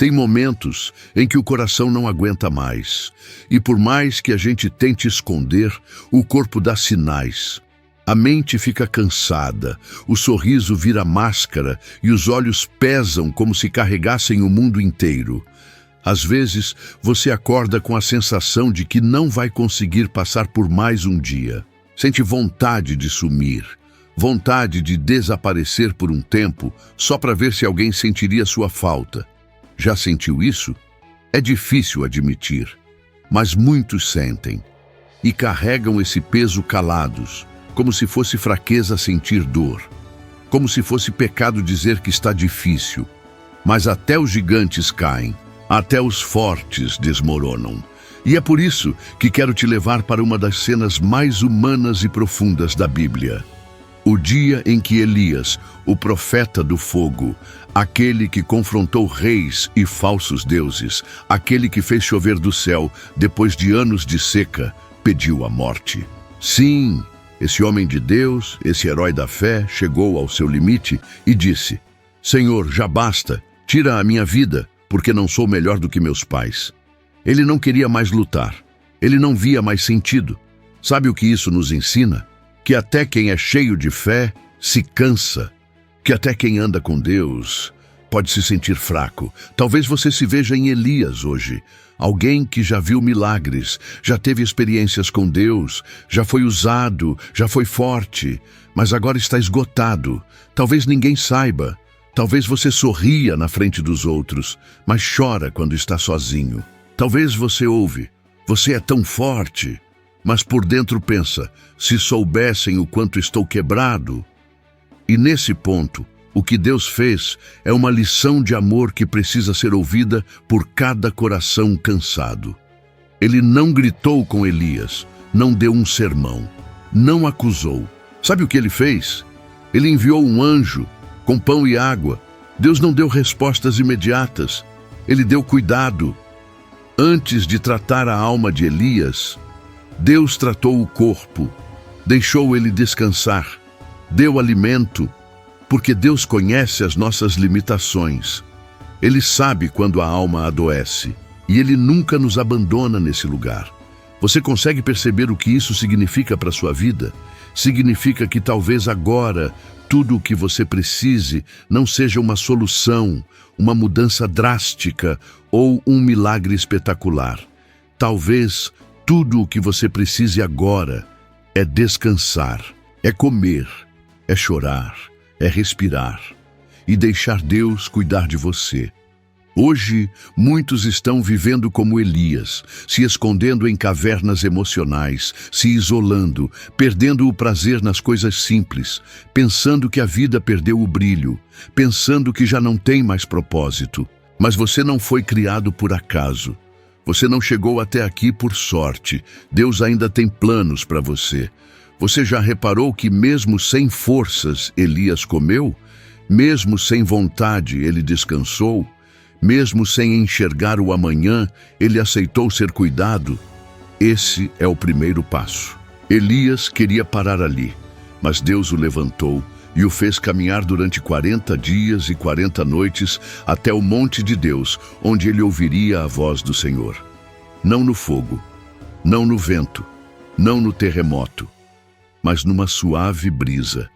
Tem momentos em que o coração não aguenta mais, e por mais que a gente tente esconder, o corpo dá sinais. A mente fica cansada, o sorriso vira máscara e os olhos pesam como se carregassem o mundo inteiro. Às vezes, você acorda com a sensação de que não vai conseguir passar por mais um dia. Sente vontade de sumir, vontade de desaparecer por um tempo só para ver se alguém sentiria sua falta. Já sentiu isso? É difícil admitir, mas muitos sentem e carregam esse peso calados, como se fosse fraqueza sentir dor, como se fosse pecado dizer que está difícil. Mas até os gigantes caem, até os fortes desmoronam. E é por isso que quero te levar para uma das cenas mais humanas e profundas da Bíblia. O dia em que Elias, o profeta do fogo, aquele que confrontou reis e falsos deuses, aquele que fez chover do céu depois de anos de seca, pediu a morte. Sim, esse homem de Deus, esse herói da fé, chegou ao seu limite e disse: Senhor, já basta, tira a minha vida, porque não sou melhor do que meus pais. Ele não queria mais lutar, ele não via mais sentido. Sabe o que isso nos ensina? Que até quem é cheio de fé se cansa, que até quem anda com Deus pode se sentir fraco. Talvez você se veja em Elias hoje, alguém que já viu milagres, já teve experiências com Deus, já foi usado, já foi forte, mas agora está esgotado. Talvez ninguém saiba, talvez você sorria na frente dos outros, mas chora quando está sozinho. Talvez você ouve: você é tão forte, mas por dentro pensa: se soubessem o quanto estou quebrado. E nesse ponto, o que Deus fez é uma lição de amor que precisa ser ouvida por cada coração cansado. Ele não gritou com Elias, não deu um sermão, não acusou. Sabe o que ele fez? Ele enviou um anjo com pão e água. Deus não deu respostas imediatas, ele deu cuidado. Antes de tratar a alma de Elias, Deus tratou o corpo, deixou ele descansar, deu alimento, porque Deus conhece as nossas limitações. Ele sabe quando a alma adoece, e Ele nunca nos abandona nesse lugar. Você consegue perceber o que isso significa para a sua vida? Significa que talvez agora tudo o que você precise não seja uma solução, uma mudança drástica ou um milagre espetacular. Talvez tudo o que você precise agora é descansar, é comer, é chorar, é respirar e deixar Deus cuidar de você. Hoje, muitos estão vivendo como Elias, se escondendo em cavernas emocionais, se isolando, perdendo o prazer nas coisas simples, pensando que a vida perdeu o brilho, pensando que já não tem mais propósito. Mas você não foi criado por acaso. Você não chegou até aqui por sorte. Deus ainda tem planos para você. Você já reparou que mesmo sem forças Elias comeu? Mesmo sem vontade ele descansou? Mesmo sem enxergar o amanhã, ele aceitou ser cuidado? Esse é o primeiro passo. Elias queria parar ali, mas Deus o levantou e o fez caminhar durante 40 dias e 40 noites até o monte de Deus, onde ele ouviria a voz do Senhor. Não no fogo, não no vento, não no terremoto, mas numa suave brisa.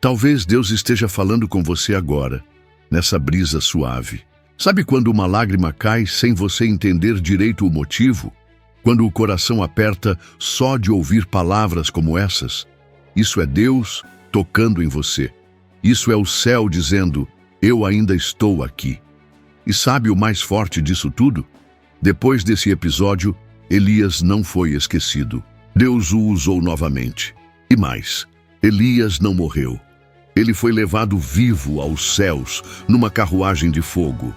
Talvez Deus esteja falando com você agora, nessa brisa suave. Sabe quando uma lágrima cai sem você entender direito o motivo? Quando o coração aperta só de ouvir palavras como essas? Isso é Deus tocando em você. Isso é o céu dizendo: eu ainda estou aqui. E sabe o mais forte disso tudo? Depois desse episódio, Elias não foi esquecido. Deus o usou novamente. E mais, Elias não morreu. Ele foi levado vivo aos céus, numa carruagem de fogo.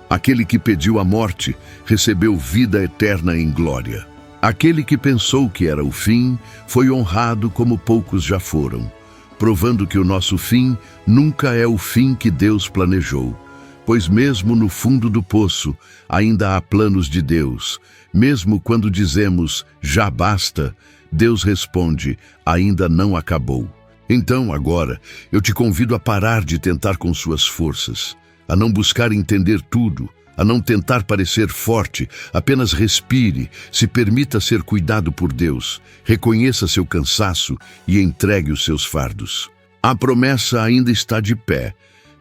Aquele que pediu a morte recebeu vida eterna em glória. Aquele que pensou que era o fim foi honrado como poucos já foram, provando que o nosso fim nunca é o fim que Deus planejou. Pois mesmo no fundo do poço ainda há planos de Deus. Mesmo quando dizemos já basta, Deus responde: ainda não acabou. Então agora eu te convido a parar de tentar com suas forças, a não buscar entender tudo, a não tentar parecer forte. Apenas respire, se permita ser cuidado por Deus, reconheça seu cansaço e entregue os seus fardos. A promessa ainda está de pé.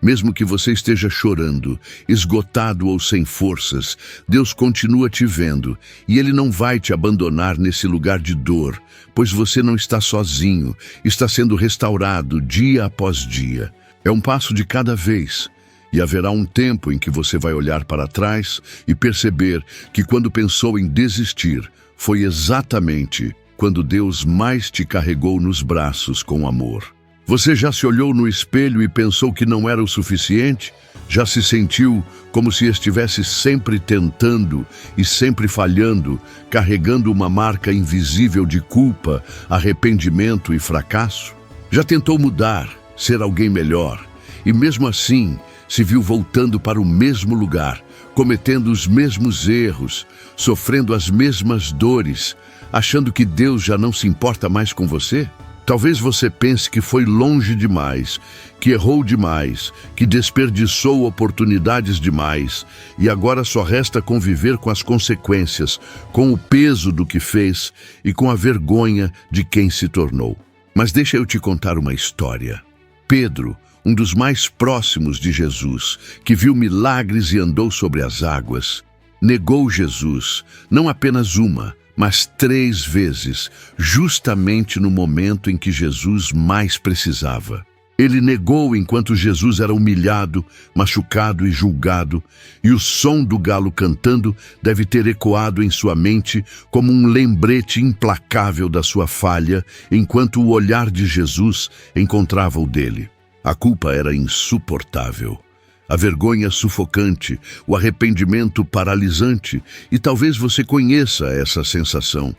Mesmo que você esteja chorando, esgotado ou sem forças, Deus continua te vendo e Ele não vai te abandonar nesse lugar de dor, pois você não está sozinho, está sendo restaurado dia após dia. É um passo de cada vez. E haverá um tempo em que você vai olhar para trás e perceber que quando pensou em desistir, foi exatamente quando Deus mais te carregou nos braços com amor. Você já se olhou no espelho e pensou que não era o suficiente? Já se sentiu como se estivesse sempre tentando e sempre falhando, carregando uma marca invisível de culpa, arrependimento e fracasso? Já tentou mudar, ser alguém melhor, e mesmo assim se viu voltando para o mesmo lugar, cometendo os mesmos erros, sofrendo as mesmas dores, achando que Deus já não se importa mais com você? Talvez você pense que foi longe demais, que errou demais, que desperdiçou oportunidades demais e agora só resta conviver com as consequências, com o peso do que fez e com a vergonha de quem se tornou. Mas deixa eu te contar uma história. Pedro, um dos mais próximos de Jesus, que viu milagres e andou sobre as águas, negou Jesus, não apenas uma, mas 3 vezes, justamente no momento em que Jesus mais precisava. Ele negou enquanto Jesus era humilhado, machucado e julgado, e o som do galo cantando deve ter ecoado em sua mente como um lembrete implacável da sua falha, enquanto o olhar de Jesus encontrava o dele. A culpa era insuportável. A vergonha sufocante, o arrependimento paralisante, e talvez você conheça essa sensação,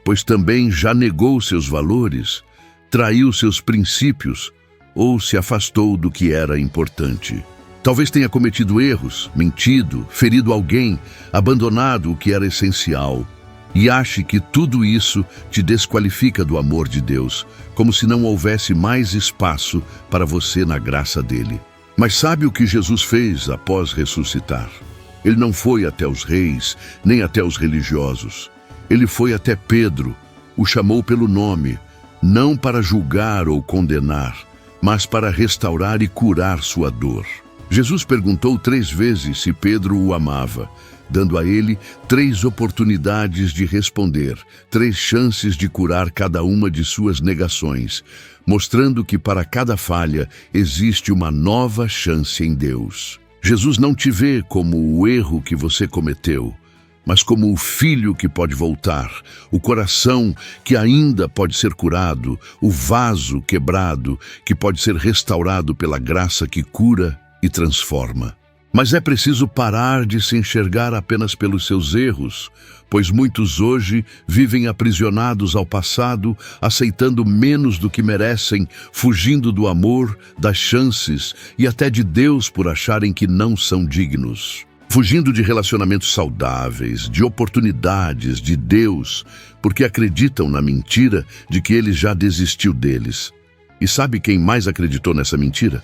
pois também já negou seus valores, traiu seus princípios ou se afastou do que era importante. Talvez tenha cometido erros, mentido, ferido alguém, abandonado o que era essencial, e ache que tudo isso te desqualifica do amor de Deus, como se não houvesse mais espaço para você na graça dele. Mas sabe o que Jesus fez após ressuscitar? Ele não foi até os reis, nem até os religiosos. Ele foi até Pedro, o chamou pelo nome, não para julgar ou condenar, mas para restaurar e curar sua dor. Jesus perguntou 3 vezes se Pedro o amava, dando a ele 3 oportunidades de responder, 3 chances de curar cada uma de suas negações, mostrando que para cada falha existe uma nova chance em Deus. Jesus não te vê como o erro que você cometeu, mas como o filho que pode voltar, o coração que ainda pode ser curado, o vaso quebrado que pode ser restaurado pela graça que cura e transforma. Mas é preciso parar de se enxergar apenas pelos seus erros, pois muitos hoje vivem aprisionados ao passado, aceitando menos do que merecem, fugindo do amor, das chances e até de Deus por acharem que não são dignos. Fugindo de relacionamentos saudáveis, de oportunidades, de Deus, porque acreditam na mentira de que Ele já desistiu deles. E sabe quem mais acreditou nessa mentira?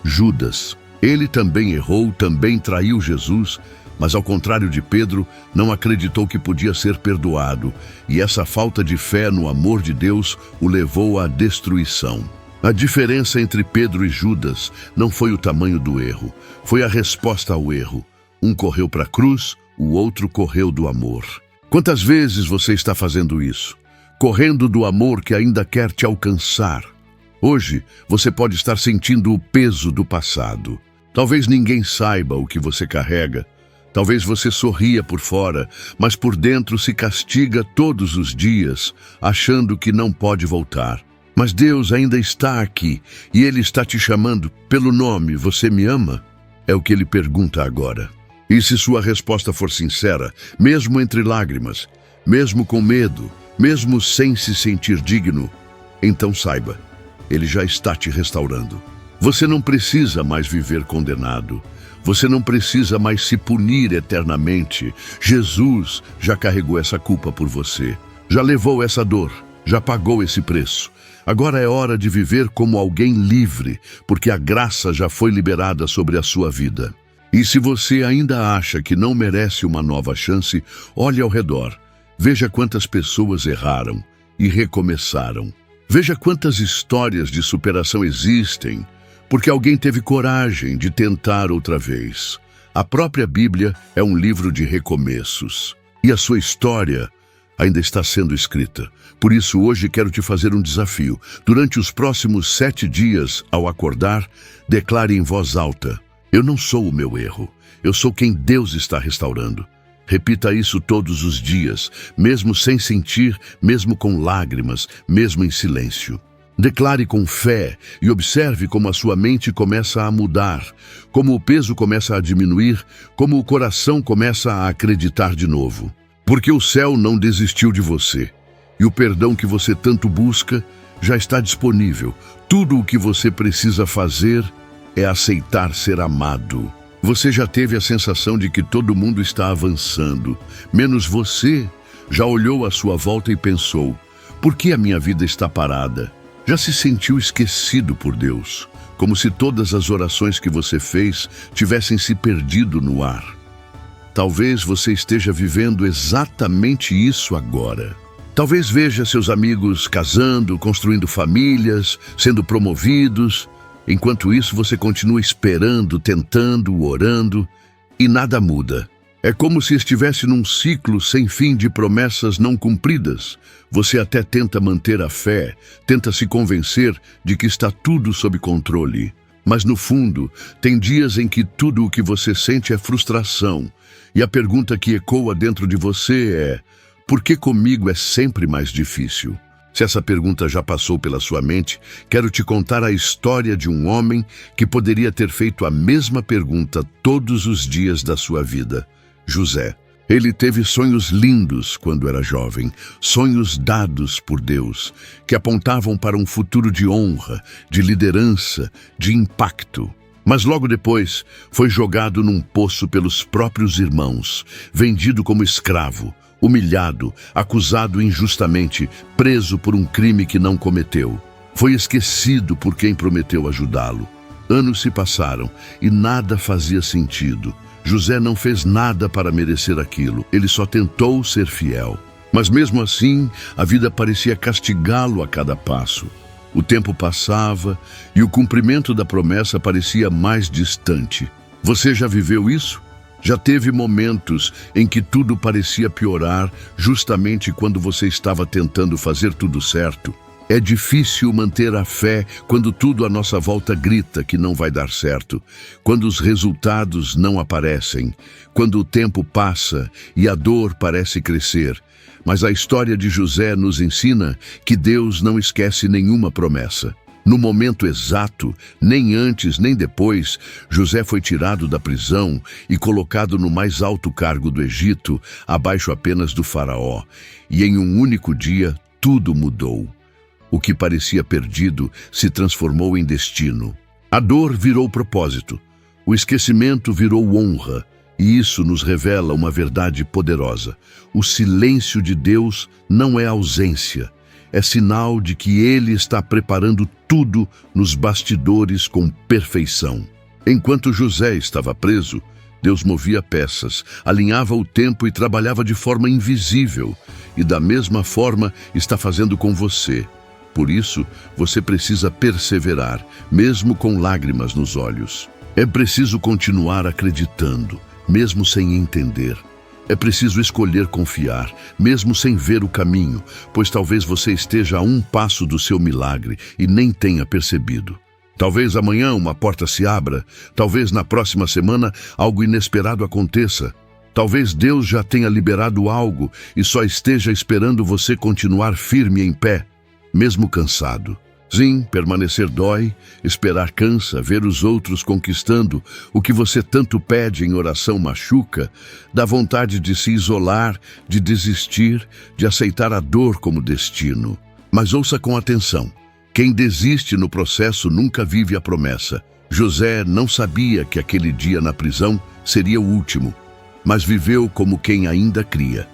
Judas. Ele também errou, também traiu Jesus, mas ao contrário de Pedro, não acreditou que podia ser perdoado, e essa falta de fé no amor de Deus o levou à destruição. A diferença entre Pedro e Judas não foi o tamanho do erro, foi a resposta ao erro. Um correu para a cruz, o outro correu do amor. Quantas vezes você está fazendo isso? Correndo do amor que ainda quer te alcançar. Hoje, você pode estar sentindo o peso do passado. Talvez ninguém saiba o que você carrega. Talvez você sorria por fora, mas por dentro se castiga todos os dias, achando que não pode voltar. Mas Deus ainda está aqui e Ele está te chamando pelo nome. Você me ama? É o que Ele pergunta agora. E se sua resposta for sincera, mesmo entre lágrimas, mesmo com medo, mesmo sem se sentir digno, então saiba, Ele já está te restaurando. Você não precisa mais viver condenado. Você não precisa mais se punir eternamente. Jesus já carregou essa culpa por você. Já levou essa dor. Já pagou esse preço. Agora é hora de viver como alguém livre, porque a graça já foi liberada sobre a sua vida. E se você ainda acha que não merece uma nova chance, olhe ao redor. Veja quantas pessoas erraram e recomeçaram. Veja quantas histórias de superação existem, porque alguém teve coragem de tentar outra vez. A própria Bíblia é um livro de recomeços. E a sua história ainda está sendo escrita. Por isso, hoje quero te fazer um desafio. Durante os próximos 7 dias, ao acordar, declare em voz alta: eu não sou o meu erro, eu sou quem Deus está restaurando. Repita isso todos os dias, mesmo sem sentir, mesmo com lágrimas, mesmo em silêncio. Declare com fé e observe como a sua mente começa a mudar, como o peso começa a diminuir, como o coração começa a acreditar de novo. Porque o céu não desistiu de você, e o perdão que você tanto busca já está disponível. Tudo o que você precisa fazer é aceitar ser amado. Você já teve a sensação de que todo mundo está avançando, menos você? Já olhou à sua volta e pensou: por que a minha vida está parada? Já se sentiu esquecido por Deus, como se todas as orações que você fez tivessem se perdido no ar. Talvez você esteja vivendo exatamente isso agora. Talvez veja seus amigos casando, construindo famílias, sendo promovidos. Enquanto isso, você continua esperando, tentando, orando, e nada muda. É como se estivesse num ciclo sem fim de promessas não cumpridas. Você até tenta manter a fé, tenta se convencer de que está tudo sob controle. Mas no fundo, tem dias em que tudo o que você sente é frustração. E a pergunta que ecoa dentro de você é: por que comigo é sempre mais difícil? Se essa pergunta já passou pela sua mente, quero te contar a história de um homem que poderia ter feito a mesma pergunta todos os dias da sua vida: José. Ele teve sonhos lindos quando era jovem, sonhos dados por Deus, que apontavam para um futuro de honra, de liderança, de impacto. Mas logo depois foi jogado num poço pelos próprios irmãos, vendido como escravo, humilhado, acusado injustamente, preso por um crime que não cometeu. Foi esquecido por quem prometeu ajudá-lo. Anos se passaram e nada fazia sentido. José não fez nada para merecer aquilo, ele só tentou ser fiel. Mas mesmo assim, a vida parecia castigá-lo a cada passo. O tempo passava e o cumprimento da promessa parecia mais distante. Você já viveu isso? Já teve momentos em que tudo parecia piorar justamente quando você estava tentando fazer tudo certo? É difícil manter a fé quando tudo à nossa volta grita que não vai dar certo, quando os resultados não aparecem, quando o tempo passa e a dor parece crescer. Mas a história de José nos ensina que Deus não esquece nenhuma promessa. No momento exato, nem antes nem depois, José foi tirado da prisão e colocado no mais alto cargo do Egito, abaixo apenas do faraó. E em um único dia, tudo mudou. O que parecia perdido se transformou em destino. A dor virou propósito. O esquecimento virou honra. E isso nos revela uma verdade poderosa. O silêncio de Deus não é ausência. É sinal de que Ele está preparando tudo nos bastidores com perfeição. Enquanto José estava preso, Deus movia peças, alinhava o tempo e trabalhava de forma invisível. E da mesma forma está fazendo com você. Por isso, você precisa perseverar, mesmo com lágrimas nos olhos. É preciso continuar acreditando, mesmo sem entender. É preciso escolher confiar, mesmo sem ver o caminho, pois talvez você esteja a um passo do seu milagre e nem tenha percebido. Talvez amanhã uma porta se abra, talvez na próxima semana algo inesperado aconteça. Talvez Deus já tenha liberado algo e só esteja esperando você continuar firme em pé, mesmo cansado. Sim, permanecer dói, esperar cansa, ver os outros conquistando o que você tanto pede em oração machuca, dá vontade de se isolar, de desistir, de aceitar a dor como destino. Mas ouça com atenção, quem desiste no processo nunca vive a promessa. José não sabia que aquele dia na prisão seria o último, mas viveu como quem ainda cria.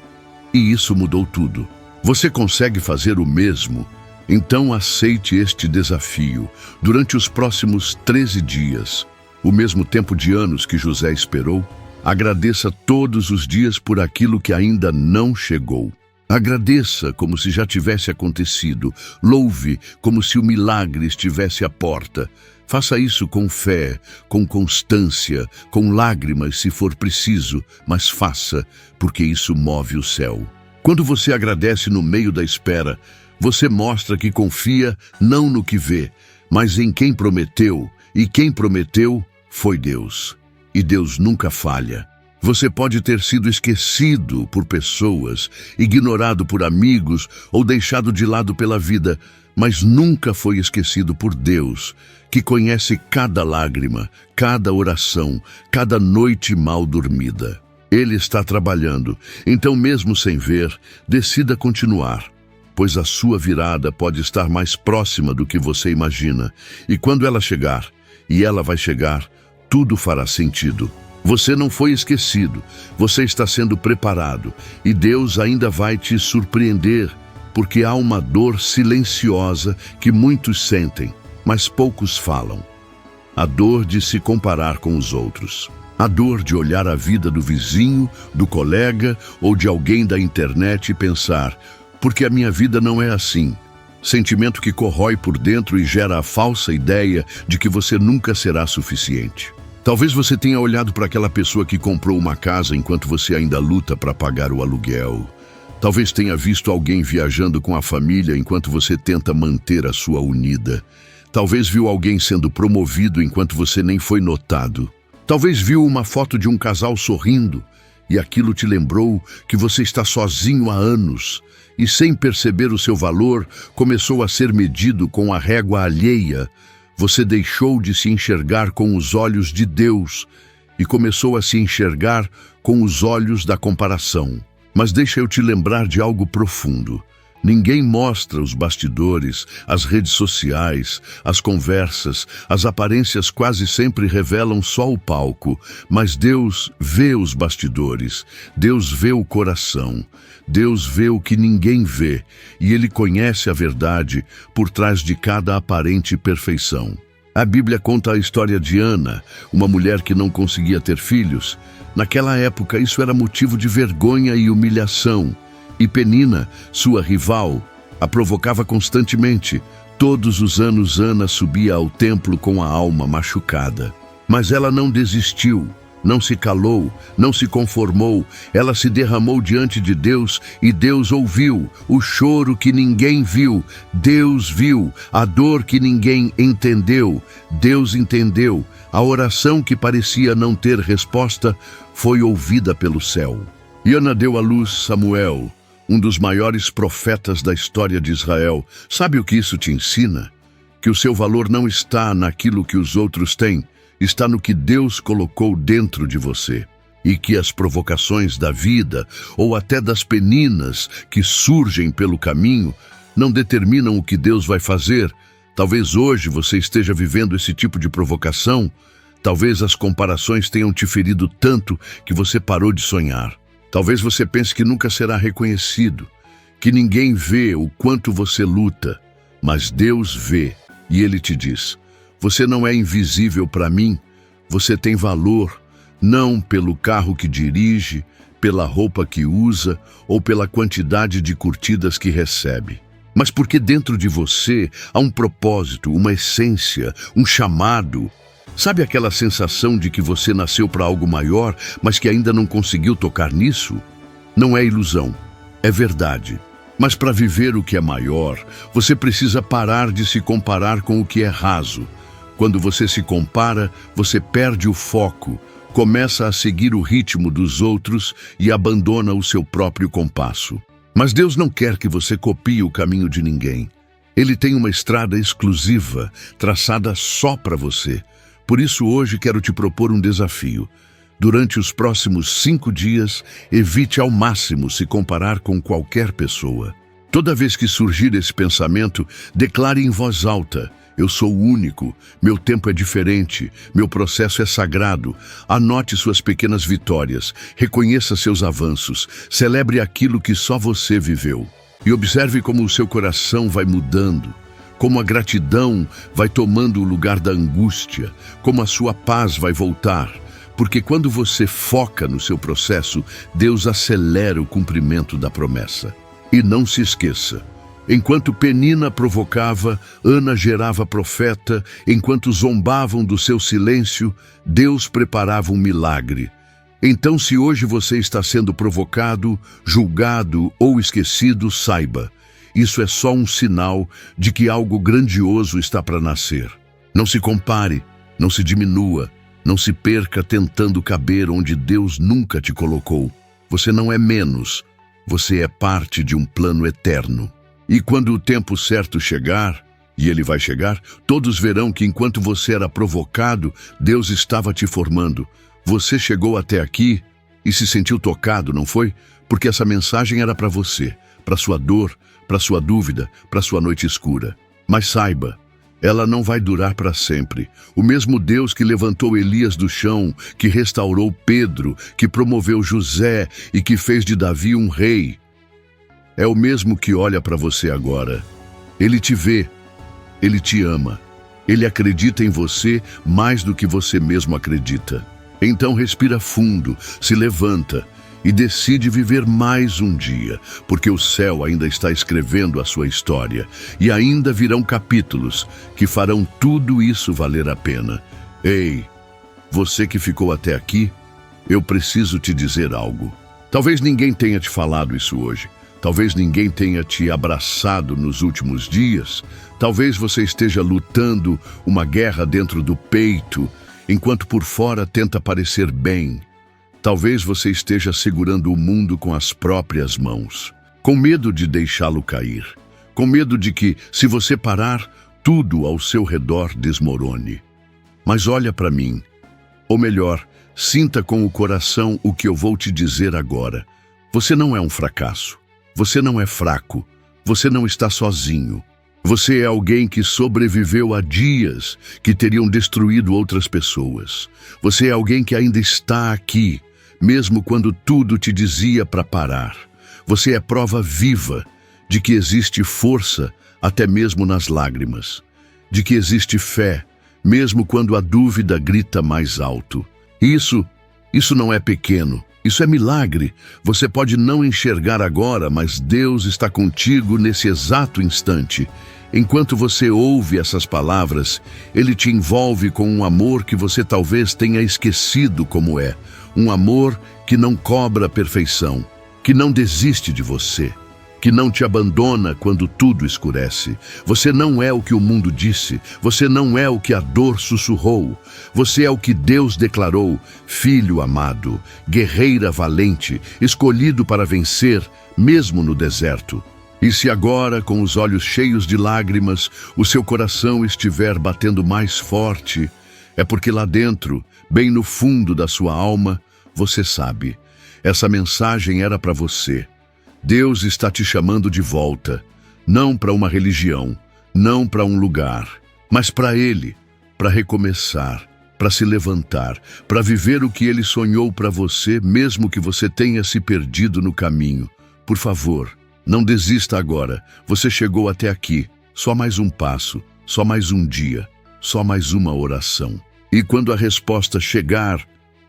E isso mudou tudo. Você consegue fazer o mesmo? Então aceite este desafio. Durante os próximos 13 dias, o mesmo tempo de anos que José esperou. Agradeça todos os dias por aquilo que ainda não chegou. Agradeça como se já tivesse acontecido. Louve como se o milagre estivesse à porta. Faça isso com fé, com constância, com lágrimas se for preciso, mas faça, porque isso move o céu. Quando você agradece no meio da espera, você mostra que confia não no que vê, mas em quem prometeu, e quem prometeu foi Deus. E Deus nunca falha. Você pode ter sido esquecido por pessoas, ignorado por amigos ou deixado de lado pela vida, mas nunca foi esquecido por Deus, que conhece cada lágrima, cada oração, cada noite mal dormida. Ele está trabalhando, então mesmo sem ver, decida continuar, pois a sua virada pode estar mais próxima do que você imagina, e quando ela chegar, e ela vai chegar, tudo fará sentido. Você não foi esquecido, você está sendo preparado, e Deus ainda vai te surpreender, porque há uma dor silenciosa que muitos sentem, mas poucos falam. A dor de se comparar com os outros. A dor de olhar a vida do vizinho, do colega ou de alguém da internet e pensar, porque a minha vida não é assim. Sentimento que corrói por dentro e gera a falsa ideia de que você nunca será suficiente. Talvez você tenha olhado para aquela pessoa que comprou uma casa enquanto você ainda luta para pagar o aluguel. Talvez tenha visto alguém viajando com a família enquanto você tenta manter a sua unida. Talvez viu alguém sendo promovido enquanto você nem foi notado. Talvez viu uma foto de um casal sorrindo e aquilo te lembrou que você está sozinho há anos e, sem perceber o seu valor, começou a ser medido com a régua alheia. Você deixou de se enxergar com os olhos de Deus e começou a se enxergar com os olhos da comparação. Mas deixa eu te lembrar de algo profundo. Ninguém mostra os bastidores, as redes sociais, as conversas, as aparências quase sempre revelam só o palco, mas Deus vê os bastidores, Deus vê o coração, Deus vê o que ninguém vê, e Ele conhece a verdade por trás de cada aparente perfeição. A Bíblia conta a história de Ana, uma mulher que não conseguia ter filhos. Naquela época, isso era motivo de vergonha e humilhação. E Penina, sua rival, a provocava constantemente. Todos os anos Ana subia ao templo com a alma machucada. Mas ela não desistiu, não se calou, não se conformou. Ela se derramou diante de Deus e Deus ouviu o choro que ninguém viu. Deus viu a dor que ninguém entendeu. Deus entendeu. A oração que parecia não ter resposta foi ouvida pelo céu. E Ana deu à luz Samuel, um dos maiores profetas da história de Israel. Sabe o que isso te ensina? Que o seu valor não está naquilo que os outros têm, está no que Deus colocou dentro de você. E que as provocações da vida, ou até das peninas que surgem pelo caminho, não determinam o que Deus vai fazer. Talvez hoje você esteja vivendo esse tipo de provocação. Talvez as comparações tenham te ferido tanto que você parou de sonhar. Talvez você pense que nunca será reconhecido, que ninguém vê o quanto você luta, mas Deus vê e Ele te diz: você não é invisível para mim, você tem valor, não pelo carro que dirige, pela roupa que usa ou pela quantidade de curtidas que recebe, mas porque dentro de você há um propósito, uma essência, um chamado. Sabe aquela sensação de que você nasceu para algo maior, mas que ainda não conseguiu tocar nisso? Não é ilusão, é verdade. Mas para viver o que é maior, você precisa parar de se comparar com o que é raso. Quando você se compara, você perde o foco, começa a seguir o ritmo dos outros e abandona o seu próprio compasso. Mas Deus não quer que você copie o caminho de ninguém. Ele tem uma estrada exclusiva, traçada só para você. Por isso hoje quero te propor um desafio. Durante os próximos 5 dias, evite ao máximo se comparar com qualquer pessoa. Toda vez que surgir esse pensamento, declare em voz alta: eu sou único, meu tempo é diferente, meu processo é sagrado. Anote suas pequenas vitórias, reconheça seus avanços, celebre aquilo que só você viveu. E observe como o seu coração vai mudando. como a gratidão vai tomando o lugar da angústia, como a sua paz vai voltar. Porque quando você foca no seu processo, Deus acelera o cumprimento da promessa. E não se esqueça, enquanto Penina provocava, Ana gerava profeta, enquanto zombavam do seu silêncio, Deus preparava um milagre. Então, se hoje você está sendo provocado, julgado ou esquecido, saiba, isso é só um sinal de que algo grandioso está para nascer. Não se compare, não se diminua, não se perca tentando caber onde Deus nunca te colocou. Você não é menos, você é parte de um plano eterno. E quando o tempo certo chegar, e ele vai chegar, todos verão que enquanto você era provocado, Deus estava te formando. Você chegou até aqui e se sentiu tocado, não foi? Porque essa mensagem era para você, para sua dor, para sua dúvida, para sua noite escura. Mas saiba, ela não vai durar para sempre. O mesmo Deus que levantou Elias do chão, que restaurou Pedro, que promoveu José e que fez de Davi um rei, é o mesmo que olha para você agora. Ele te vê, ele te ama, ele acredita em você mais do que você mesmo acredita. Então respira fundo, se levanta e decide viver mais um dia, porque o céu ainda está escrevendo a sua história e ainda virão capítulos que farão tudo isso valer a pena. Ei, você que ficou até aqui, eu preciso te dizer algo. Talvez ninguém tenha te falado isso hoje. Talvez ninguém tenha te abraçado nos últimos dias. Talvez você esteja lutando uma guerra dentro do peito, enquanto por fora tenta parecer bem. Talvez você esteja segurando o mundo com as próprias mãos, com medo de deixá-lo cair, com medo de que, se você parar, tudo ao seu redor desmorone. Mas olha para mim, ou melhor, sinta com o coração o que eu vou te dizer agora. Você não é um fracasso, você não é fraco, você não está sozinho. Você é alguém que sobreviveu a dias que teriam destruído outras pessoas. Você é alguém que ainda está aqui, mesmo quando tudo te dizia para parar. Você é prova viva de que existe força até mesmo nas lágrimas, de que existe fé, mesmo quando a dúvida grita mais alto. Isso não é pequeno, isso é milagre. Você pode não enxergar agora, mas Deus está contigo nesse exato instante. Enquanto você ouve essas palavras, Ele te envolve com um amor que você talvez tenha esquecido como é. Um amor que não cobra perfeição, que não desiste de você, que não te abandona quando tudo escurece. Você não é o que o mundo disse, você não é o que a dor sussurrou. Você é o que Deus declarou, filho amado, guerreira valente, escolhido para vencer, mesmo no deserto. E se agora, com os olhos cheios de lágrimas, o seu coração estiver batendo mais forte, é porque lá dentro, bem no fundo da sua alma, você sabe, essa mensagem era para você. Deus está te chamando de volta, não para uma religião, não para um lugar, mas para Ele, para recomeçar, para se levantar, para viver o que Ele sonhou para você, mesmo que você tenha se perdido no caminho. Por favor, não desista agora. Você chegou até aqui. Só mais um passo, só mais um dia, só mais uma oração. E quando a resposta chegar,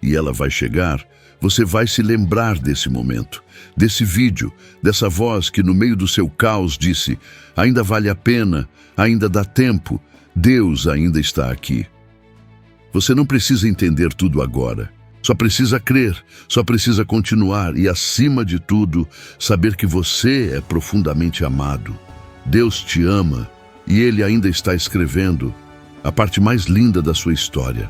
e ela vai chegar, você vai se lembrar desse momento, desse vídeo, dessa voz que no meio do seu caos disse: ainda vale a pena, ainda dá tempo, Deus ainda está aqui. Você não precisa entender tudo agora. Só precisa crer, só precisa continuar e, acima de tudo, saber que você é profundamente amado. Deus te ama e Ele ainda está escrevendo a parte mais linda da sua história.